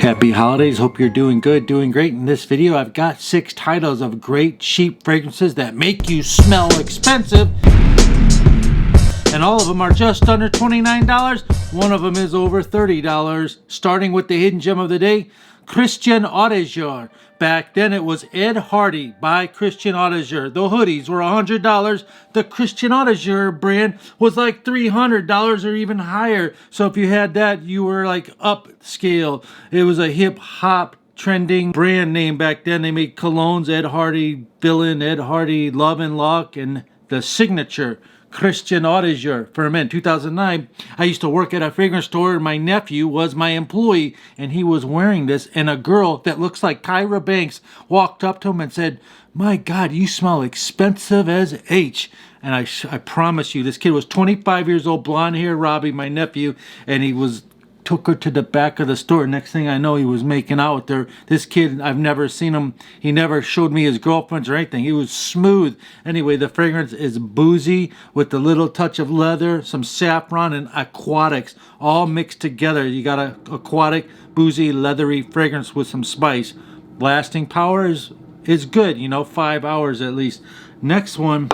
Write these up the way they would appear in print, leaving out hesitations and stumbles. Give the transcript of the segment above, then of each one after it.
Happy holidays. Hope you're doing good, doing great. In this video, I've got 6 titles of great cheap fragrances that make you smell expensive. And all of them are just under $29. One of them is over $30. Starting with the hidden gem of the day, Christian Audigier. Back then it was Ed Hardy by Christian Audigier. The hoodies were $100. The Christian Audigier brand was like $300 or even higher. So if you had that, you were like upscale. It was a hip hop trending brand name back then. They made colognes, Ed Hardy Villain, Ed Hardy Love and Luck, and the signature Christian Audigier for men. 2009, I used to work at a fragrance store and my nephew was my employee and he was wearing this, and a girl that looks like Tyra Banks walked up to him and said, "My God, you smell expensive as H." And I promise you, this kid was 25 years old, blonde hair, Robbie, my nephew, and took her to the back of the store. Next thing I know, he was making out with her. This kid, I've never seen him. He never showed me his girlfriends or anything. He was smooth. Anyway, the fragrance is boozy with a little touch of leather, some saffron, and aquatics all mixed together. You got a aquatic, boozy, leathery fragrance with some spice. Lasting power is good, 5 hours at least. Next one,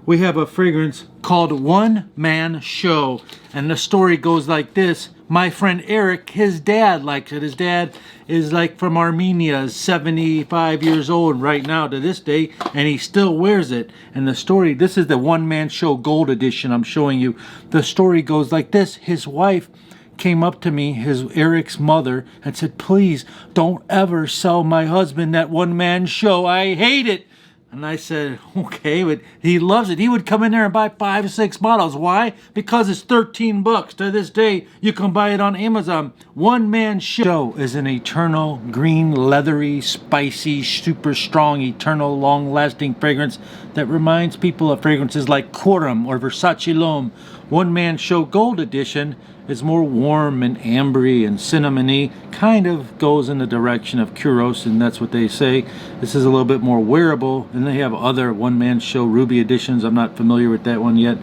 we have a fragrance called One Man Show. And the story goes like this. My friend Eric, his dad likes it. His dad is like from Armenia, 75 years old right now to this day, and he still wears it. And the story, this is the One Man Show Gold Edition I'm showing you. The story goes like this. His wife came up to me, Eric's mother, and said, "Please don't ever sell my husband that One Man Show. I hate it." And I said, okay, but he loves it. He would come in there and buy 5 or 6 bottles. Why? Because it's $13. To this day, you can buy it on Amazon. One Man Show is an eternal, green, leathery, spicy, super strong, eternal, long-lasting fragrance that reminds people of fragrances like Coram or Versace L'Homme. One Man Show Gold Edition is more warm and ambery and cinnamony, kind of goes in the direction of Kuros, and that's what they say. This is a little bit more wearable, and they have other One Man Show Ruby editions. I'm not familiar with that one yet.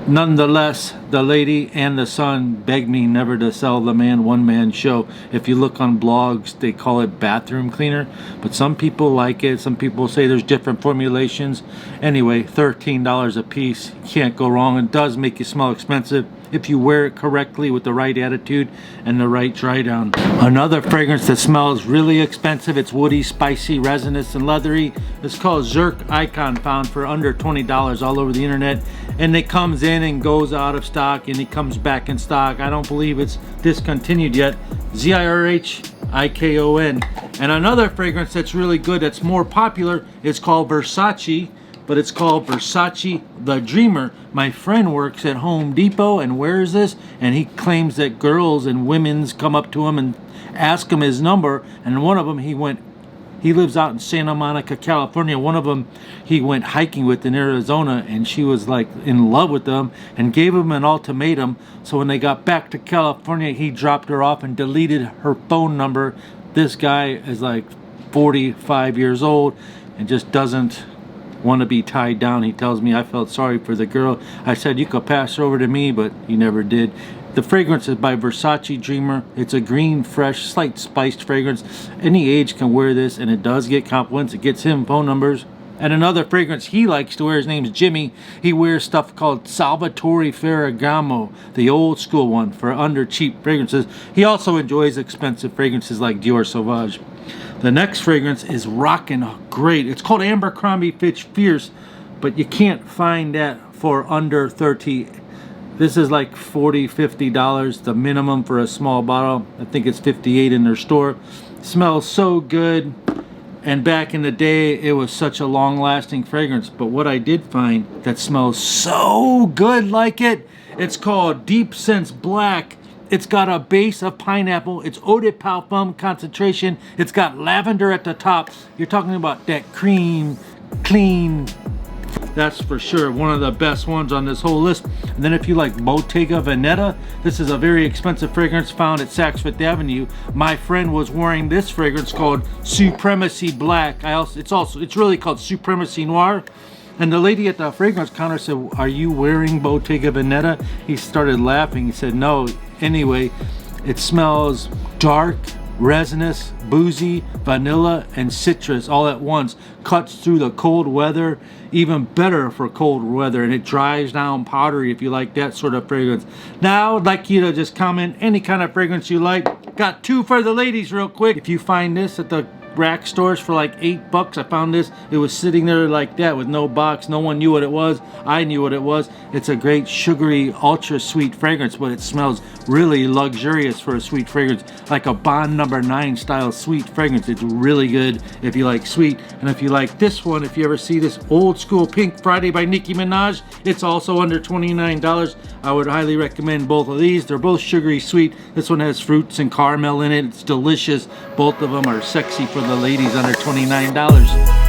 Nonetheless, the lady and the son begged me never to sell the One Man Show. If you look on blogs, they call it bathroom cleaner, but some people like it. Some people say there's different formulations. Anyway, $13 a piece. Can't go wrong. It does make you smell expensive if you wear it correctly with the right attitude and the right dry down. Another fragrance that smells really expensive, it's woody, spicy, resinous, and leathery. It's called Zerk Icon, found for under $20 all over the internet. And it comes in and goes out of stock, and it comes back in stock. I don't believe it's discontinued yet. Zerk Icon. And another fragrance that's really good, that's more popular, is called Versace, but it's called Versace the Dreamer. My friend works at Home Depot and wears this, and he claims that girls and women's come up to him and ask him his number. And one of them, he lives out in Santa Monica, California. One of them he went hiking with in Arizona, and she was like in love with him and gave him an ultimatum. So when they got back to California, he dropped her off and deleted her phone number. This guy is like 45 years old and just doesn't want to be tied down. He tells me, I felt sorry for the girl. I said, you could pass her over to me, but you never did. The fragrance is by Versace Dreamer. It's a green, fresh, slight spiced fragrance. Any age can wear this, and it does get compliments. It gets him phone numbers. And another fragrance he likes to wear, his name's Jimmy. He wears stuff called Salvatore Ferragamo, the old school one, for under cheap fragrances. He also enjoys expensive fragrances like Dior Sauvage. The next fragrance is rockin' great. It's called Abercrombie Fitch Fierce, but you can't find that for under $30. This is like $40, $50, the minimum for a small bottle. I think it's $58 in their store. Smells so good. And back in the day, it was such a long-lasting fragrance. But what I did find that smells so good like it, it's called Deep Sense Black. It's got a base of pineapple. It's eau de parfum concentration. It's got lavender at the top. You're talking about that cream, clean. That's for sure one of the best ones on this whole list. And then if you like Bottega Veneta, this is a very expensive fragrance found at Saks Fifth Avenue. My friend was wearing this fragrance called Supremacy Black. It's really called Supremacy Noir. And the lady at the fragrance counter said, "Are you wearing Bottega Veneta?" He started laughing. He said, "No." Anyway, it smells dark, resinous, boozy, vanilla, and citrus all at once. Cuts through the cold weather, even better for cold weather, and it dries down powdery if you like that sort of fragrance. Now I'd like you to just comment any kind of fragrance you like. Got two for the ladies real quick. If you find this at the rack stores for like $8, I found this. It was sitting there like that with no box. No one knew what it was. I knew what it was. It's a great sugary, ultra sweet fragrance, but it smells really luxurious for a sweet fragrance, like a Bond No. 9 style sweet fragrance. It's really good if you like sweet. And if you like this one, if you ever see this Old School Pink Friday by Nicki Minaj, it's also under $29. I would highly recommend both of these. They're both sugary sweet. This one has fruits and caramel in it. It's delicious. Both of them are sexy for the ladies under $29.